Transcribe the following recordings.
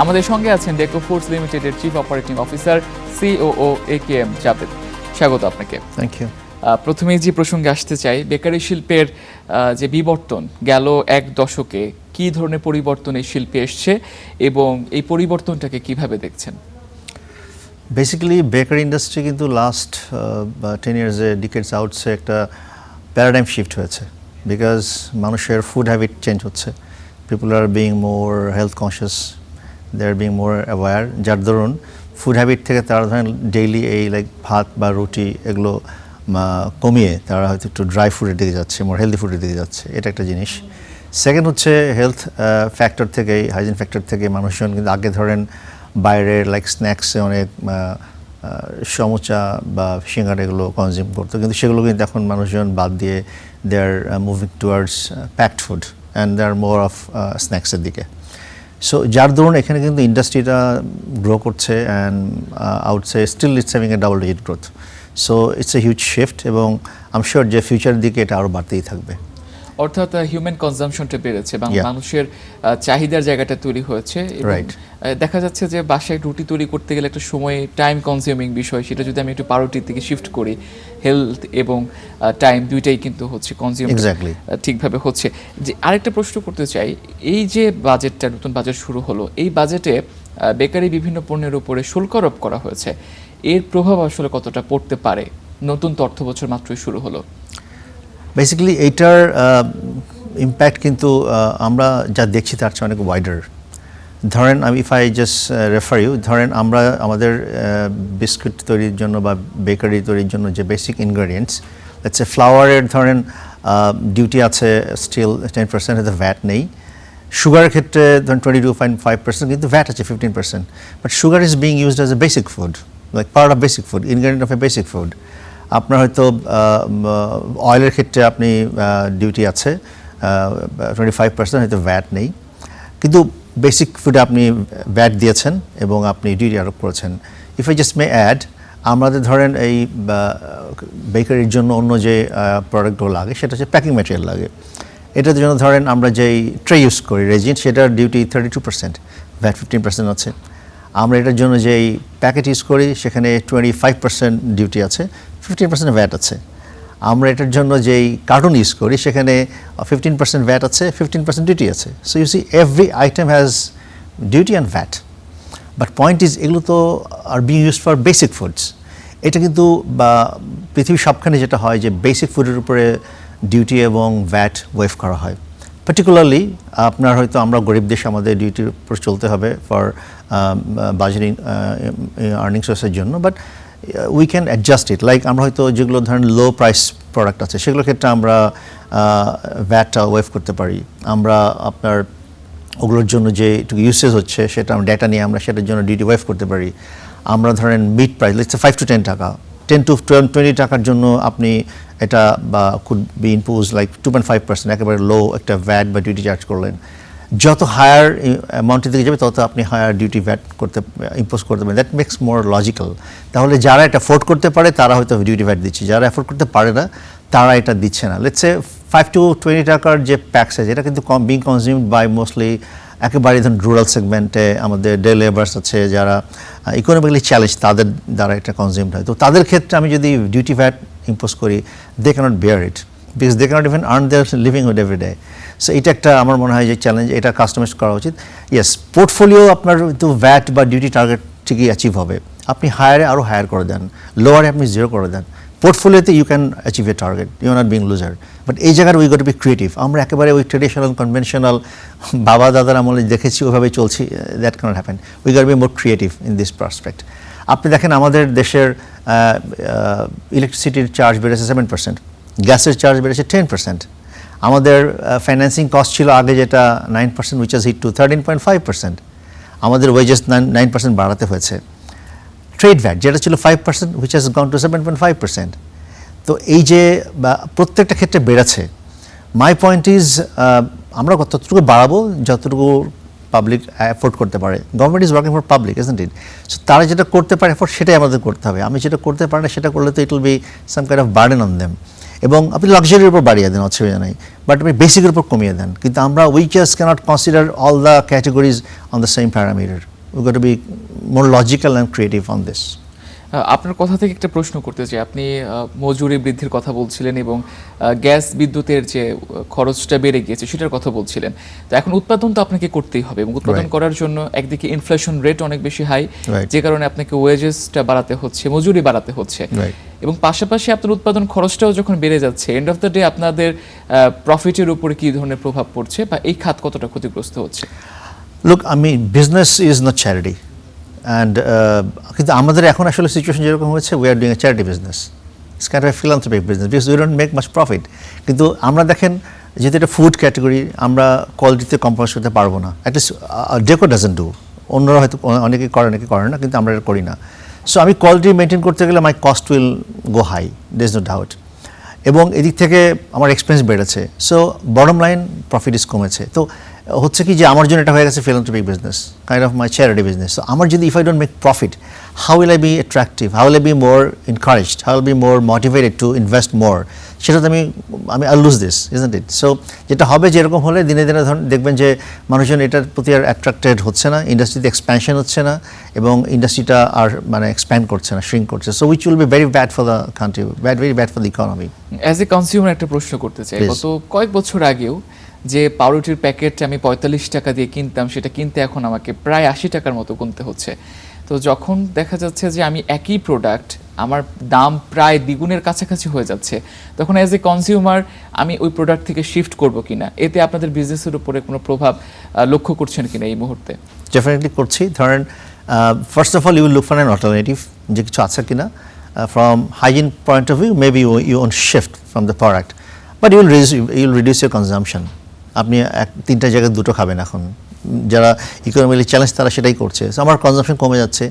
আমাদের সঙ্গে আছেন ডেকো ফুডস লিমিটেডের chief operating officer COO AKM Javed. স্বাগত আপনাকে। Thank you. প্রথমেই যে প্রসঙ্গে আসতে চাই, বেকারি শিল্পের যে বিবর্তন গেল এক দশকে, কি ধরনের পরিবর্তন এই শিল্পে এসছে এবং এই পরিবর্তনটাকে কিভাবে দেখছেন? বেসিক্যালি বেকারি ইন্ডাস্ট্রি কিন্তু লাস্ট 10 ইয়ার্সে ডিকেডস আউটসে একটা প্যারাডাইম শিফট হয়েছে, বিকজ মানুষের ফুড হ্যাবিট চেঞ্জ হচ্ছে। People are being more health conscious, they are being more aware, যার ধরুন ফুড হ্যাবিট থেকে তারা ধরেন ডেইলি এই লাইক ভাত বা রুটি এগুলো কমিয়ে তারা হয়তো একটু ড্রাই ফুডের দিকে যাচ্ছে, মোর হেলদি ফুডের দিকে যাচ্ছে, এটা একটা জিনিস। সেকেন্ড হচ্ছে হেলথ ফ্যাক্টর থেকে, হাইজিন ফ্যাক্টর থেকে মানুষজন কিন্তু আগে ধরেন বাইরের লাইক স্ন্যাক্সে অনেক সমোচা বা সিঙ্গারা এগুলো কনজিউম করতো, কিন্তু সেগুলো কিন্তু এখন মানুষজন বাদ দিয়ে they are moving towards packed food and they are more of স্ন্যাক্সের দিকে। সো যার ধরুন এখানে কিন্তু ইন্ডাস্ট্রিটা গ্রো করছে অ্যান্ড আউটসে still it's having a double digit growth. So it's a huge shift এবং আই এম শিওর যে ফিউচারের দিকে এটা আরও বাড়তেই থাকবে। অর্থাৎ হিউম্যান কনজাম্পশনটা বেড়েছে এবং মানুষের চাহিদার জায়গাটা তৈরি হয়েছে। দেখা যাচ্ছে যে বাসায় রুটি তৈরি করতে গেলে একটা সময় টাইম কনজিউমিং বিষয়, সেটা যদি আমি একটু পাউরুটির দিকে শিফট করি, হেলথ এবং টাইম দুইটাই কিন্তু হচ্ছে কনজিউম ঠিকভাবে হচ্ছে। যে আরেকটা প্রশ্ন করতে চাই, এই যে বাজেটটা, নতুন বাজেট শুরু হলো, এই বাজেটে বেকারি বিভিন্ন পণ্যের উপরে শুল্ক আরোপ করা হয়েছে, এর প্রভাব আসলে কতটা পড়তে পারে? নতুন অর্থ বছর মাত্রই শুরু হলো। বেসিক্যালি এইটার ইম্প্যাক্ট কিন্তু আমরা যা দেখছি তার চেয়ে অনেক ওয়াইডার। ধরেন আমি if I just refer you, ধরেন আমরা আমাদের বিস্কুট তৈরির জন্য বা বেকারি তৈরির জন্য যে বেসিক ইনগ্রেডিয়েন্টস, হচ্ছে ফ্লাওয়ারের ধরেন ডিউটি আছে স্টিল 10%, হয়তো ভ্যাট নেই। সুগারের ক্ষেত্রে ধরেন 22.5%, কিন্তু ভ্যাট আছে 15%। But sugar is being used as a basic food, like part of basic food, ingredient of A basic food. আপনার হয়তো অয়েলের ক্ষেত্রে আপনি ডিউটি আছে 25%, হয়তো ভ্যাট নেই, কিন্তু বেসিক ফুডে আপনি ভ্যাট দিয়েছেন এবং আপনি ডিউটি আরোপ করেছেন। If I just may add, আমাদের ধরেন এই বেকারির জন্য অন্য যে প্রোডাক্টগুলো লাগে সেটা হচ্ছে প্যাকিং ম্যাটেরিয়াল লাগে। এটার জন্য ধরেন আমরা যেই ট্রে ইউজ করি রেজিন, সেটার ডিউটি 32%, ভ্যাট 15% আছে। আমরা এটার জন্য যেই প্যাকেট ইউজ করি সেখানে 25% ডিউটি আছে, 15% ভ্যাট আছে। আমরা এটার জন্য যেই কার্টুন ইউজ করি সেখানে 15% ভ্যাট আছে, 15% ডিউটি আছে। So you see every item has duty and VAT. But point is, এগুলো তো are being used for basic foods. এটা কিন্তু বা পৃথিবীর সবখানে যেটা হয় যে বেসিক ফুডের উপরে ডিউটি এবং ভ্যাট ওয়েভ করা হয়। পার্টিকুলারলি আপনার হয়তো আমরা গরিব দেশ, আমাদের ডিউটির উপর চলতে হবে ফর বাজেটিং আর্নিং সোর্সের জন্য, but we can adjust it. Like আমরা হয়তো যেগুলো ধরেন লো প্রাইস প্রোডাক্ট আছে সেগুলোর ক্ষেত্রে আমরা ভ্যাটটা ওয়েভ করতে পারি। আমরা আপনার ওগুলোর জন্য যে একটু ইউসেজ হচ্ছে সেটা আমরা ডেটা নিয়ে আমরা সেটার জন্য ডিউটি ওয়েভ করতে পারি। আমরা ধরেন meat price let's say 5 to 10 টাকা, 10 to 20 টাকার জন্য আপনি এটা বা কুড বি ইম্পোজ লাইক 2.5%, একেবারে লো একটা ভ্যাট বা ডিউটি চার্জ করলেন। যত হায়ার অ্যামাউন্টের দিকে যাবে তত আপনি হায়ার ডিউটি ভ্যাট ইম্পোজ করতে পারেন। That makes more logical. তাহলে যারা এটা অ্যাফোর্ড করতে পারে তারা হয়তো ডিউটি ভ্যাট দিচ্ছে, যারা অ্যাফোর্ড করতে পারে না তারা এটা দিচ্ছে না। লেটস সে 5 to 20 টাকার যে প্যাক সাইজ, এটা কিন্তু বিং কনজিউমড বাই মোস্টলি একেবারে ধরুন রুরাল সেগমেন্টে আমাদের ডে লেবার্স আছে যারা ইকোনমিক্যালি চ্যালেঞ্জ, তাদের দ্বারা এটা কনজিউমড হয়। তো তাদের ক্ষেত্রে আমি যদি ডিউটি ভ্যাট ইম্পোজ করি, they can't bear it, because they can't even earn their livelihood every day. So এটা একটা আমার মনে হয় যে চ্যালেঞ্জ, এটা কাস্টমাইজ করা উচিত। ইয়েস, পোর্টফোলিও আপনার তো ভ্যাট বা ডিউটি টার্গেট ঠিকই অ্যাচিভ হবে। আপনি হায়ারে আরও হায়ার করে দেন, লোয়ারে আপনি জিরো করে দেন, পোর্টফোলিওতে you can achieve a target, you are not being loser. But এই জায়গায় we got to be creative. আমরা একেবারে ওই ট্রেডিশনাল কনভেনশনাল বাবা দাদার আমলে দেখেছি ওইভাবে চলছি, that can't happen. We got be more creative in this prospect. আপনি দেখেন আমাদের দেশের ইলেকট্রিসিটির চার্জ বেড়েছে 7%, গ্যাসের চার্জ বেড়েছে 10%। আমাদের ফাইন্যান্সিং কস্ট ছিল আগে যেটা 9%, উইচ হ্যাজ হিট টু 13.5%। আমাদের ওয়েজেস 9% বাড়াতে হয়েছে। ট্রেড ভ্যাট যেটা ছিল 5%, উইচ হ্যাজ গন টু 7.5%। তো এই যে প্রত্যেকটা ক্ষেত্রে বেড়েছে। মাই পয়েন্ট ইজ, আমরা ততটুকু বাড়াবো যতটুকু পাবলিক অ্যাফোর্ড করতে পারে। Government is working for public, isn't it? So তারা যেটা করতে পারে অ্যাফোর্ড, সেটাই আমাদের করতে হবে। আমি যেটা করতে পারি না সেটা করলে তো ইট will be some kind of burden on them. এবং আপনি লাক্সারির উপর বাড়িয়ে দেন, অসুবিধা নেই, বাট আপনি বেসিকের উপর কমিয়ে দেন। কিন্তু আমরা we just can't consider all the categories on the same parameter. We got to be more logical and creative on this. আপনার কথা থেকে একটা প্রশ্ন করতে চাই, আপনি মজুরি বৃদ্ধির কথা বলছিলেন এবং গ্যাস বিদ্যুতের যে খরচটা বেড়ে গিয়েছে সেটার কথা বলছিলেন। তো এখন উৎপাদন তো আপনাকে করতেই হবে এবং উৎপাদন করার জন্য একদিকে ইনফ্লেশন রেট অনেক বেশি হাই, যে কারণে আপনাকে ওয়েজেসটা বাড়াতে হচ্ছে, মজুরি বাড়াতে হচ্ছে, এবং পাশাপাশি আপনার উৎপাদন খরচটাও যখন বেড়ে যাচ্ছে, এন্ড অফ দ্য ডে আপনাদের প্রফিটের উপরে কী ধরনের প্রভাব পড়ছে বা এই খাত কতটা ক্ষতিগ্রস্ত হচ্ছে? Look, business is not charity, and কিন্তু আমাদের এখন আসলে সিচুয়েশন যেরকম হয়েছে, we are doing a charity business, it's kind of A philanthropic business, because we don't make much profit. কিন্তু আমরা দেখেন, যেহেতু এটা ফুড ক্যাটেগরি, আমরা কোয়ালিটিতে কম্প্রোমাইজ করতে পারবো না, অ্যাটলিস্ট ডেকো ডাজেন্ট ডু, অন্যরা হয়তো অনেকে করে, অনেকে করে না, কিন্তু আমরা এটা করি না। সো আমি কোয়ালিটি মেনটেন করতে গেলে my cost will go high, there is no doubt, এবং এদিক থেকে আমার এক্সপেন্স বেড়েছে। So bottom line profit is কমেছে। তো হচ্ছে কি যে আমার জন্য এটা হয়ে গেছে philanthropic business, kind of my charity business. So আমার যদি if I don't make profit, how will I be attractive, how will I be more encouraged, how will be more motivated to invest more? সেটাতে আমি I lose this, isn't it? So যেটা হবে, যেরকম হলে দিনে দিনে ধরুন দেখবেন যে মানুষজন এটার প্রতি আর অ্যাট্রাক্টেড হচ্ছে না, ইন্ডাস্ট্রিতে এক্সপ্যানশন হচ্ছে না, এবং ইন্ডাস্ট্রিটা আর এক্সপ্যান্ড করছে না, শ্রিঙ্ক করছে। So which will be very bad for the country, very bad for the economy. As a consumer একটা প্রশ্ন করতে চাই, গত কয়েক বছর আগেও যে পাউরুটির প্যাকেট আমি 45 টাকা দিয়ে কিনতাম, সেটা কিনতে এখন আমাকে প্রায় 80 টাকার মতো কিনতে হচ্ছে। তো যখন দেখা যাচ্ছে যে আমি একই প্রোডাক্ট, আমার দাম প্রায় দ্বিগুণের কাছাকাছি হয়ে যাচ্ছে, তখন অ্যাজ এ কনজিউমার আমি ওই প্রোডাক্ট থেকে শিফট করবো কিনা, এতে আপনাদের বিজনেসের উপরে কোনো প্রভাব লক্ষ্য করছেন কিনা এই মুহূর্তে? ডেফিনেটলি করছি। ধরেন, first of all you will look for an alternative, যে কিছু আছে কিনা। From hygiene point of view, maybe you won't shift from the product, but you'll reduce your consumption. আপনি 3টা জায়গায় 2টো খাবেন এখন। যারা ইকোনমিক্যালি চ্যালেঞ্জ, তারা সেটাই করছে। সো আমার কনজামশন কমে যাচ্ছে।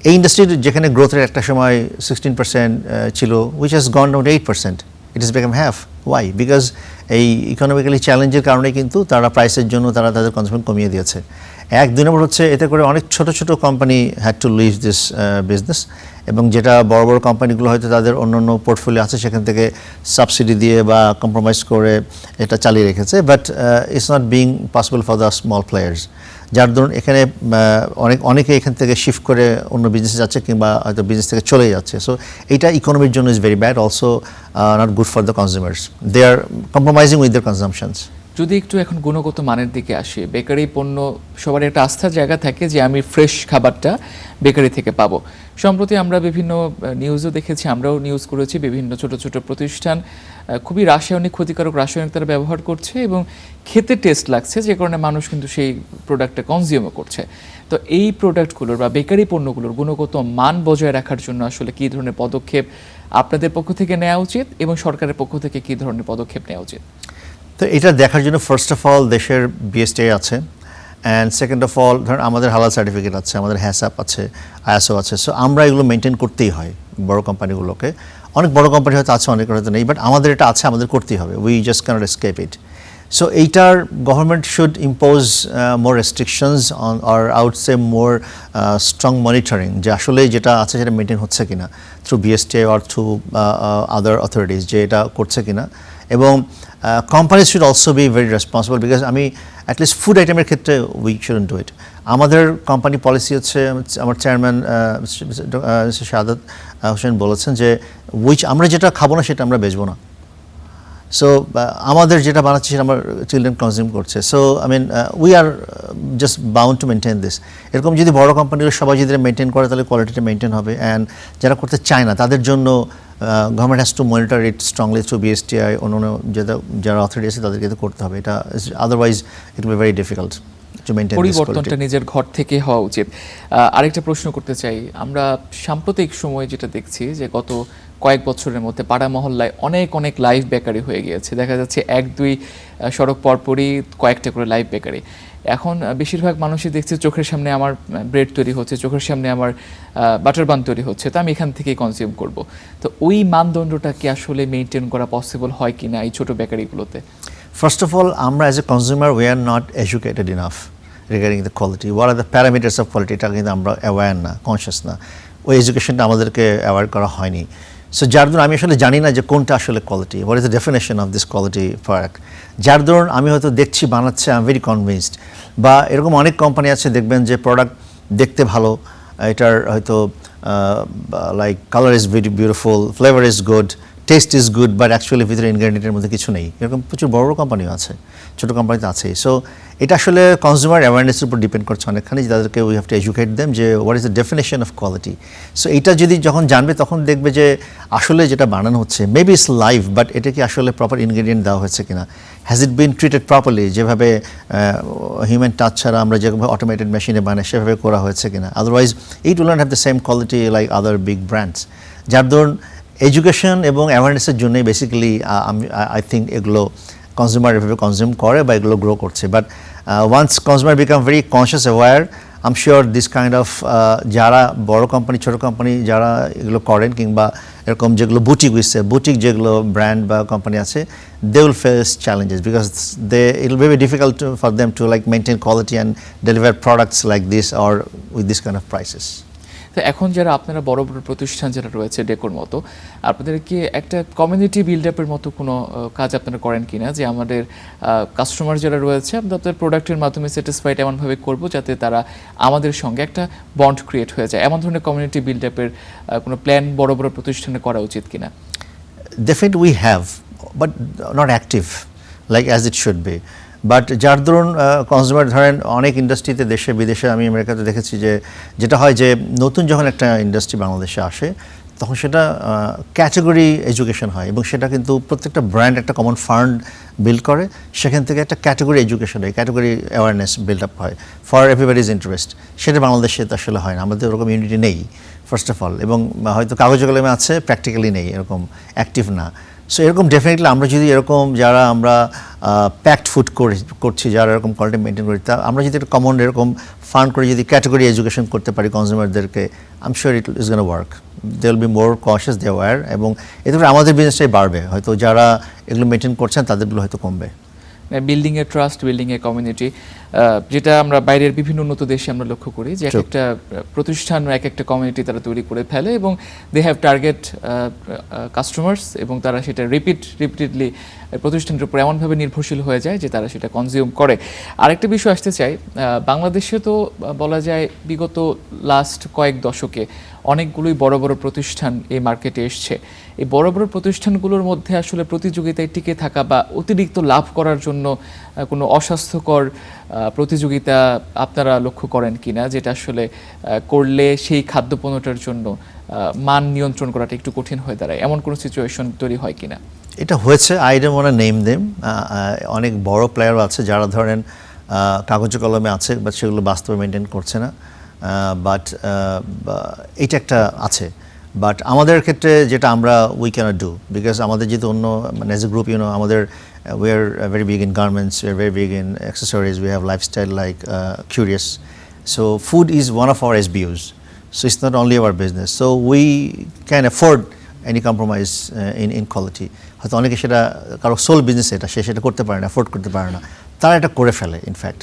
এই ইন্ডাস্ট্রির যেখানে গ্রোথ রেট একটা সময় 16% ছিল, which has gone down 8%, it is become half. Why? Because এই ইকোনমিক্যালি চ্যালেঞ্জের কারণে কিন্তু তারা প্রাইসের জন্য তারা তাদের কনজামশন কমিয়ে দিয়েছে। 2 নম্বর হচ্ছে, এতে করে অনেক ছোট ছোট company had to leave this business, এবং যেটা বড় বড় কোম্পানিগুলো হয়তো তাদের অন্য অন্য পোর্টফোলিও আছে, সেখান থেকে সাবসিডি দিয়ে বা কম্প্রোমাইজ করে এটা চালিয়ে রেখেছে। But it's not being possible for the small players, যার ধরুন এখানে অনেকে এখান থেকে শিফট করে অন্য বিজনেসে যাচ্ছে, কিংবা হয়তো বিজনেস থেকে চলে যাচ্ছে। সো এইটা ইকোনমির জন্য is very bad, also not good for the consumers. They are compromising with their consumptions. যদি একটু এখন গুণগত মানের দিকে আসি, বেকারি পণ্য সবার একটা আস্থার জায়গা থাকে যে আমি ফ্রেশ খাবারটা বেকারি থেকে পাবো। সম্প্রতি আমরা বিভিন্ন নিউজও দেখেছি, আমরাও নিউজ করেছি, বিভিন্ন ছোট ছোট প্রতিষ্ঠান খুবই রাসায়নিক, ক্ষতিকারক রাসায়নিক তারা ব্যবহার করছে এবং খেতে টেস্ট লাগছে, যে কারণে মানুষ কিন্তু সেই প্রোডাক্টটা কনজিউমও করছে। তো এই প্রোডাক্টগুলোর বা বেকারি পণ্যগুলোর গুণগত মান বজায় রাখার জন্য আসলে কী ধরনের পদক্ষেপ আপনাদের পক্ষ থেকে নেওয়া উচিত এবং সরকারের পক্ষ থেকে কী ধরনের পদক্ষেপ নেওয়া উচিত? তো এটা দেখার জন্য ফার্স্ট অফ অল দেশের বিএসটিআই আছে, অ্যান্ড সেকেন্ড অফ অল ধরুন আমাদের হালাল সার্টিফিকেট আছে, আমাদের হ্যাসআপ আছে, আইএসও আছে। সো আমরা এগুলো মেনটেন করতেই হয় বড় কোম্পানিগুলোকে। অনেক বড় কোম্পানি হয়তো আছে, অনেক হয়তো নেই, বাট আমাদের এটা আছে, আমাদের করতেই হবে। We just can't escape it. So এইটার government should impose more restrictions on, or out say more strong monitoring, যে আসলে যেটা আছে সেটা মেনটেন হচ্ছে কিনা through BSTI or through other authorities, যে এটা করছে কিনা। এবং companies should also be very responsible, because আমি অ্যাটলিস্ট ফুড আইটেমের ক্ষেত্রে উই শুডন্ট ডু ইট। আমাদের কোম্পানি পলিসি হচ্ছে, আমার চেয়ারম্যান শাহাদাত হোসেন বলেছেন যে আমরা যেটা খাবো না সেটা আমরা বেচবো না। সো আমাদের যেটা বানাচ্ছি সেটা আমার চিলড্রেন কনজিউম করছে। So we are just bound to maintain this. এরকম যদি বড় কোম্পানিগুলো সবাই যদি মেনটেন করে, তাহলে কোয়ালিটিটা মেনটেন হবে। অ্যান্ড যারা করতে চায় না, তাদের জন্য government has to monitor it strongly through BSTI, অন্য যারা অথরিটি আছে তাদেরকে তো করতে হবে এটা। Otherwise it will be very difficult to maintain. পরিবর্তনটা নিজের ঘর থেকে হওয়া উচিত। আরেকটা প্রশ্ন করতে চাই, আমরা সাম্প্রতিক সময় যেটা দেখছি যে গত কয়েক বছরের মধ্যে পাড়া মহল্লায় অনেক অনেক লাইভ বেকারি হয়ে গিয়েছে। দেখা যাচ্ছে 1-2 সড়ক পরপরই কয়েকটা করে লাইভ বেকারি। এখন বেশিরভাগ মানুষই দেখছে চোখের সামনে আমার ব্রেড তৈরি হচ্ছে, চোখের সামনে আমার বাটার বান তৈরি হচ্ছে, তো আমি এখান থেকেই কনজিউম করব। তো ওই মানদণ্ডটা কি আসলে মেনটেন করা পসিবল হয় কি না এই ছোটো বেকারিগুলোতে? ফার্স্ট অফ অল, আমরা as a consumer we are not educated enough regarding the quality. What are the parameters of quality, এটা কিন্তু আমরা অ্যাওয়্যার না, কনসিয়াস না। ওই এডুকেশনটা আমাদেরকে অ্যাওয়ার্ড করা হয়নি। সো যার ধরুন আমি আসলে জানি না যে কোনটা আসলে quality, what is the definition of this quality product. যার ধরুন আমি হয়তো দেখছি বানাচ্ছে, আই এম ভেরি কনভিন্সড। বা এরকম অনেক কোম্পানি আছে দেখবেন যে প্রোডাক্ট দেখতে ভালো, এটার হয়তো like colour is very beautiful, flavour is good, test is good, but actually ভিতরে ইনগ্রেডিয়েন্টের মধ্যে কিছু নেই। এরকম প্রচুর বড় বড় কোম্পানিও আছে, ছোটো কোম্পানিতে আছেই। সো এটা আসলে কনজিউমার অ্যাওয়ারনেসের উপর ডিপেন্ড করছে অনেকখানি, যাদেরকে we have to educate them যে what is the definition of quality. So এইটা যদি যখন জানবে তখন দেখবে যে আসলে যেটা বানানো হচ্ছে মেবি ইটস লাইভ, বাট এটা কি আসলে প্রপার ইনগ্রেডিয়েন্ট দেওয়া হয়েছে কিনা, has it been treated properly, যেভাবে হিউম্যান টাচ ছাড়া আমরা যেভাবে অটোমেটেড মেশিনে বানাই সেভাবে করা হয়েছে কিনা। Otherwise it will not have the same quality like other big brands. যার ধরুন এডুকেশন এবং অ্যাওয়ারনেসের জন্যই বেসিক্যালি আই থিঙ্ক এগুলো কনজিউমার এভাবে কনজিউম করে বা এগুলো গ্রো করছে। But once consumer become very conscious aware, I am sure this kind of যারা বড় কোম্পানি ছোটো কোম্পানি যারা এগুলো করেন, কিংবা এরকম যেগুলো বুটিক যেগুলো ব্র্যান্ড বা কোম্পানি আছে, they will face challenges because it will be very difficult for them to like maintain quality and deliver products like this or with this kind of prices. তো এখন যারা আপনারা বড় বড় প্রতিষ্ঠান যারা রয়েছে ডেকোর মতো, আপনাদের কি একটা কমিউনিটি বিল্ড আপের মতো কোনো কাজ আপনারা করেন কিনা, যে আমাদের কাস্টমার যারা রয়েছে আমরা আপনাদের প্রোডাক্টের মাধ্যমে স্যাটিসফাইড এমনভাবে করব যাতে তারা আমাদের সঙ্গে একটা বন্ড ক্রিয়েট হয়ে যায়, এমন ধরনের কমিউনিটি বিল্ড আপের কোনো প্ল্যান বড় বড় প্রতিষ্ঠানে করা উচিত কিনা? Definitely we have, but not active like as it should be. But যার ধরুন কনজিউমার ধরেন অনেক ইন্ডাস্ট্রিতে দেশে বিদেশে, আমি আমেরিকাতে দেখেছি যে যেটা হয় যে নতুন যখন একটা ইন্ডাস্ট্রি বাংলাদেশে আসে তখন সেটা ক্যাটাগরি এডুকেশন হয়, এবং সেটা কিন্তু প্রত্যেকটা ব্র্যান্ড একটা কমন ফান্ড বিল্ড করে, সেখান থেকে একটা ক্যাটাগরি এডুকেশন হয়, ক্যাটাগরি অ্যাওয়ারনেস বিল্ড আপ হয় ফর এভরিবডিজ ইন্টারেস্ট। সেটা বাংলাদেশে তো আসলে হয় না, আমাদের ওরকম ইউনিটি নেই ফার্স্ট অফ অল, এবং হয়তো কাগজে কলমে আছে, প্র্যাকটিক্যালি নেই, এরকম অ্যাক্টিভ না। সো এরকম ডেফিনেটলি আমরা যদি এরকম যারা আমরা প্যাকড ফুড করছি, যারা এরকম কোয়ালিটি মেনটেন করি, তা আমরা যদি একটা কমন এরকম ফান্ড করে যদি ক্যাটাগরি এডুকেশন করতে পারি কনজিউমারদেরকে, I am sure it is gonna work, they will be more conscious, they aware, এবং এতে করে আমাদের বিজনেসটাই বাড়বে, হয়তো যারা এগুলো মেনটেন করছেন তাদেরগুলো হয়তো কমবে। Building A trust, building a community, যেটা আমরা বাইরের বিভিন্ন উন্নত দেশে আমরা লক্ষ্য করি যে এক একটা প্রতিষ্ঠান এক একটা কমিউনিটি তারা তৈরি করে ফেলে, এবং দে হ্যাভ টার্গেট কাস্টমার্স, এবং তারা সেটা রিপিটেডলি প্রতিষ্ঠানের উপর এমনভাবে নির্ভরশীল হয়ে যায় যে তারা সেটা কনজিউম করে। আরেকটা বিষয় আসতে চাই, বাংলাদেশে তো বলা যায় বিগত লাস্ট কয়েক দশকে অনেকগুলোই বড় বড় প্রতিষ্ঠান এই মার্কেটে এসছে। এই বড় বড় প্রতিষ্ঠানগুলোর মধ্যে আসলে প্রতিযোগিতায় টিকে থাকা বা অতিরিক্ত লাভ করার জন্য কোনো অস্বাস্থ্যকর প্রতিযোগিতা আপনারা লক্ষ্য করেন কিনা, যেটা আসলে করলে সেই খাদ্যপণ্যটার জন্য মান নিয়ন্ত্রণ করাটা একটু কঠিন হয়ে দাঁড়ায়, এমন কোনো সিচুয়েশন তৈরি হয় কিনা? এটা হয়েছে, I don't want to name them. অনেক বড় প্লেয়ারও আছে যারা ধরেন কাগজে কলমে আছে, বাট সেগুলো বাস্তবে মেনটেন করছে না, বাট এইটা একটা আছে। বাট আমাদের ক্ষেত্রে যেটা আমরা উই ক্যানট ডু, বিকজ আমাদের যেহেতু অন্য মানে এজ এ গ্রুপ আমাদের we are very big in garments, we are very big in accessories, we have lifestyle like Curious. So food is one of our SBUs, so it's not only our business, so we can afford any compromise in quality. হয়তো অনেকে সেটা কারো soul business, এটা সেটা করতে পারে না, afford করতে পারে না, তারা এটা করে ফেলে, ইনফ্যাক্ট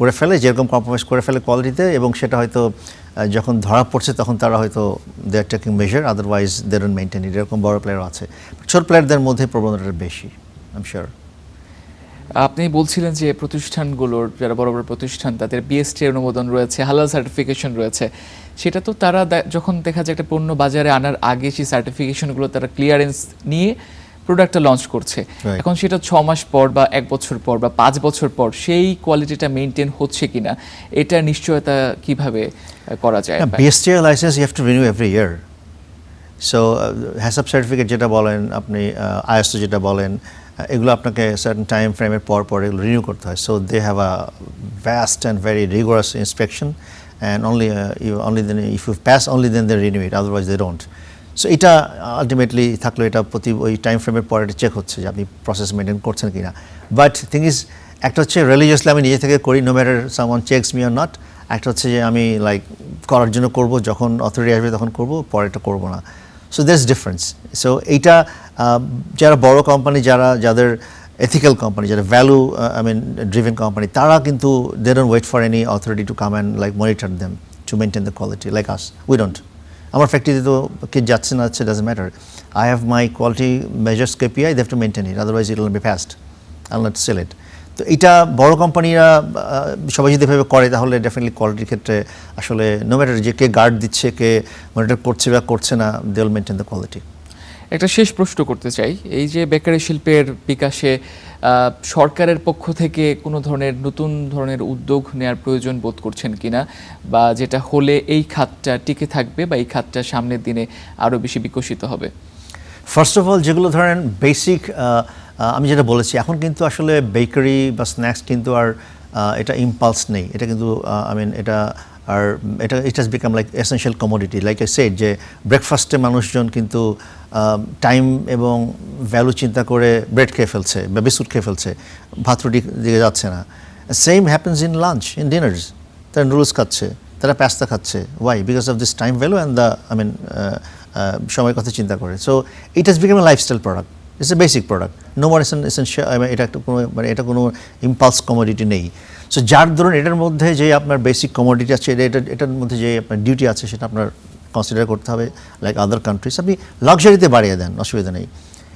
করে ফেলে, যেরকম কম্প্রোমাইজ করে ফেলে কোয়ালিটিতে, এবং সেটা হয়তো যখন ধরা পড়ছে তখন তারা হয়তো they are taking measure, otherwise they don't maintain it. এরকম বড় প্লেয়ারও আছে, ছোট প্লেয়ারদের মধ্যে প্রবণতাটা বেশি, আই এম শিওর। আপনি বলছিলেন যে প্রতিষ্ঠানগুলোর যারা বড় বড় প্রতিষ্ঠান তাদের বিএসটি অনুমোদন রয়েছে, হালাল সার্টিফিকেশন রয়েছে, সেটা তো তারা যখন দেখা যায় একটা পণ্য বাজারে আনার আগে সেই সার্টিফিকেশনগুলো তারা ক্লিয়ারেন্স নিয়ে প্রোডাক্টটা লঞ্চ করছে। এখন সেটা 6 মাস পর বা 1 বছর পর বা 5 বছর পর সেই কোয়ালিটিটা মেনটেন হচ্ছে কিনা, এটা নিশ্চয়তা কিভাবে করা যায়? BST license you have to renew every year. So হ্যাসাব সার্টিফিকেট যেটা বলেন আপনি, আইএসও যেটা বলেন, এগুলো আপনাকে সার্টেন টাইম ফ্রেমের পর পর এগুলো রিনিউ করতে হয়। So they have a vast and very rigorous inspection, and only then if you pass, only then they renew it, otherwise they don't. So এটা আলটিমেটলি থাকলো, এটা প্রতি ওই টাইম ফ্রেমের পর এটা চেক হচ্ছে যে আপনি প্রসেস মেনটেন করছেন কিনা। বাট থিং ইজ, একটা হচ্ছে রিলিজিয়াসলি আমি নিজে থেকে করি, no matter someone checks me or not. একটা হচ্ছে যে আমি লাইক করার জন্য করব, যখন অথরিটি আসবে তখন করব, পরেটা করব না। So that's difference. সো এইটা যারা বড় কোম্পানি, যাদের এথিক্যাল কোম্পানি, যারা ভ্যালু ড্রিভেন কোম্পানি, তারা কিন্তু they don't wait for any authority to come and like monitor them to maintain the quality, like us, we don't. আমার ফ্যাক্টরিতে তো কে যাচ্ছে না যাচ্ছে doesn't matter, I have my quality measures KPI, they have to maintain it, otherwise it will be fast, I will not sell it. তো এটা বড় কোম্পানিরা সবাই যদি এভাবে করে তাহলে ডেফিনেটলি কোয়ালিটির ক্ষেত্রে আসলে নো ম্যাটার যে কে গার্ড দিচ্ছে, কে মনিটর করছে বা করছে না, they will maintain the quality. একটা শেষ প্রশ্ন করতে চাই, এই যে বেকারি শিল্পের বিকাশে সরকারের পক্ষ থেকে কোনো ধরনের নতুন ধরনের উদ্যোগ নেওয়ার প্রয়োজন বোধ করছেন কিনা, বা যেটা হলে এই খাতটা টিকে থাকবে বা এই খাতটা সামনের দিনে আরও বেশি বিকশিত হবে? ফার্স্ট অফ অল যেগুলো ধরেন বেসিক, আমি যেটা বলেছি এখন কিন্তু আসলে বেকারি বা স্ন্যাক্স কিন্তু আর এটা ইম্পালস নেই, এটা কিন্তু আই মিন এটা আর এটা ইট has become like essential commodity. Like I said যে ব্রেকফাস্টে মানুষজন কিন্তু টাইম এবং ভ্যালু চিন্তা করে ব্রেড খেয়ে ফেলছে বা বিস্কুট খেয়ে ফেলছে, ভাত রুটি দিকে যাচ্ছে না। Same happens in lunch, in dinners, তারা নুডলস খাচ্ছে, তারা পাস্তা খাচ্ছে। Why? Because of this time value and the I mean সময়ের কথা চিন্তা করে। So it has become a lifestyle product, it's a basic product, no more essential, এটা একটা কোনো মানে এটা কোনো ইম্পালস কমোডিটি নেই। সো যার ধরুন এটার মধ্যে যে আপনার বেসিক কমোডিটি আছে, এটার মধ্যে যে আপনার ডিউটি আছে সেটা আপনার কনসিডার করতে হবে। লাইক আদার কান্ট্রিজ আপনি লাক্সারিতে বাড়িয়ে দেন, অসুবিধা নেই।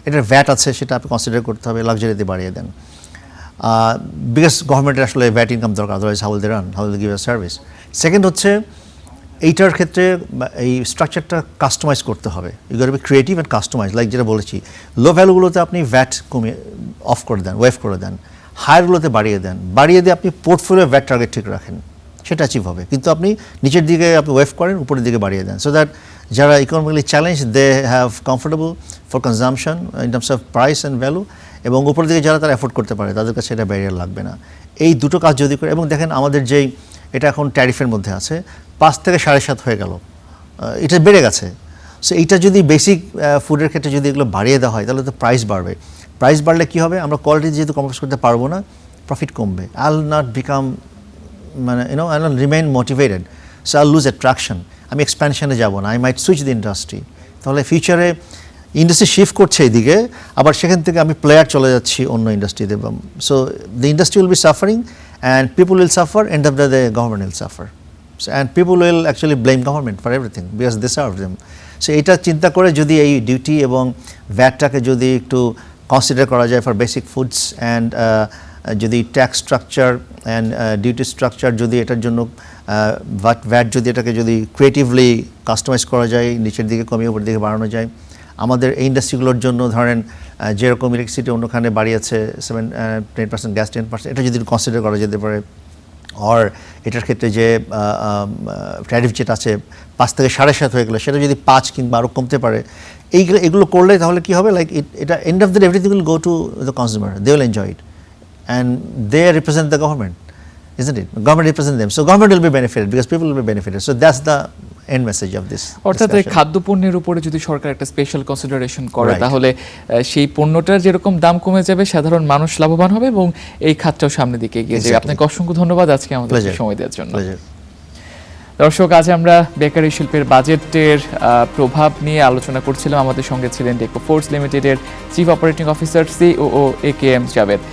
এটার ভ্যাট আছে সেটা আপনি কনসিডার করতে হবে, লাক্সারিতে বাড়িয়ে দেন। বিকজ গভর্নমেন্টের আসলে ভ্যাট ইনকাম দরকার, otherwise how will they run, how will give a service. Second হচ্ছে এইটার ক্ষেত্রে এই স্ট্রাকচারটা কাস্টমাইজ করতে হবে, you got be creative and customize. Like যেটা বলেছি, লো ভ্যালুগুলোতে আপনি ভ্যাট কমিয়ে অফ করে দেন, ওয়েভ করে দেন, হায়ারগুলোতে বাড়িয়ে দেন, বাড়িয়ে দিয়ে আপনি পোর্টফোলিও ভ্যাট টার্গেট ঠিক রাখেন, সেটা অ্যাচিভ হবে। কিন্তু আপনি নিচের দিকে আপনি ওয়েভ করেন, উপরের দিকে বাড়িয়ে দেন, সো দ্যাট যারা economically challenge they have comfortable for consumption in terms of price and value, এবং উপরের দিকে যারা তারা অ্যাফোর্ড করতে পারে তাদের কাছে এটা ব্যারিয়ার লাগবে না। এই দুটো কাজ যদি করে, এবং দেখেন আমাদের যেই এটা এখন ট্যারিফের মধ্যে আছে 5 থেকে 7.5 হয়ে গেল, এটা বেড়ে গেছে। সো এইটা যদি বেসিক ফুডের ক্ষেত্রে যদি এগুলো বাড়িয়ে দেওয়া হয় তাহলে তো প্রাইস বাড়বে। প্রাইস বাড়লে কী হবে, আমরা কোয়ালিটি যেহেতু কম্প্রোমাইজ করতে পারবো না, প্রফিট কমবে। আই উইল নট বিকাম মানে I will remain motivated, so I lose attraction, আমি এক্সপ্যানশনে যাব না, I might switch the industry. তাহলে ফিউচারে ইন্ডাস্ট্রি শিফট করছে এইদিকে, আবার সেখান থেকে আমি প্লেয়ার চলে যাচ্ছি অন্য ইন্ডাস্ট্রিতে। So the industry will be suffering and people will suffer, end of the day government will suffer, so, and people will actually blame government for everything because they serve them. So এটা চিন্তা করে যদি এই duty এবং ভ্যাটটাকে যদি একটু consider করা যায় ফর বেসিক ফুডস, অ্যান্ড যদি tax structure and duty structure যদি এটার জন্য ভ্যাট যদি এটাকে যদি ক্রিয়েটিভলি কাস্টমাইজ করা যায়, নিচের দিকে কমিয়ে উপর দিকে বাড়ানো যায়, আমাদের এই ইন্ডাস্ট্রিগুলোর জন্য ধরেন যেরকম ইলেকট্রিসিটি অন্যখানে বাড়িয়েছে 10%, গ্যাস 10%, এটা যদি কনসিডার করা যেতে পারে। আর এটার ক্ষেত্রে যে ট্যারিফ যেটা আছে 5 থেকে 7.5 হয়ে গেলো, সেটা যদি 5 কিংবা আরও কমতে পারে, এগুলো করলে তাহলে কী হবে, লাইক এটা end of the day everything will go to the consumer, they will enjoy it and they represent the government, isn't it? Government represent them, so government will be benefited because people will be benefited. So that's the end message of this. অর্থাৎ এই খাদ্যপণ্যের উপরে যদি সরকার একটা special consideration করে, Right. তাহলে সেই পণ্যটার যেরকম দাম কমে যাবে, সাধারণ মানুষ লাভবান হবে এবং এই খাতটাও সামনের দিকে এগিয়ে যাবে। Exactly. আপনাকে অসংখ্য ধন্যবাদ আজকে আমাদের Pleasure. সময় দেওয়ার জন্য। Pleasure. দর্শক, আজ আমরা বেকারি শিল্পের বাজেটের প্রভাব নিয়ে আলোচনা করছিলাম। আমাদের সঙ্গে ছিলেন ডেকো ফুডস লিমিটেডের chief operating officer COO AKM Javed.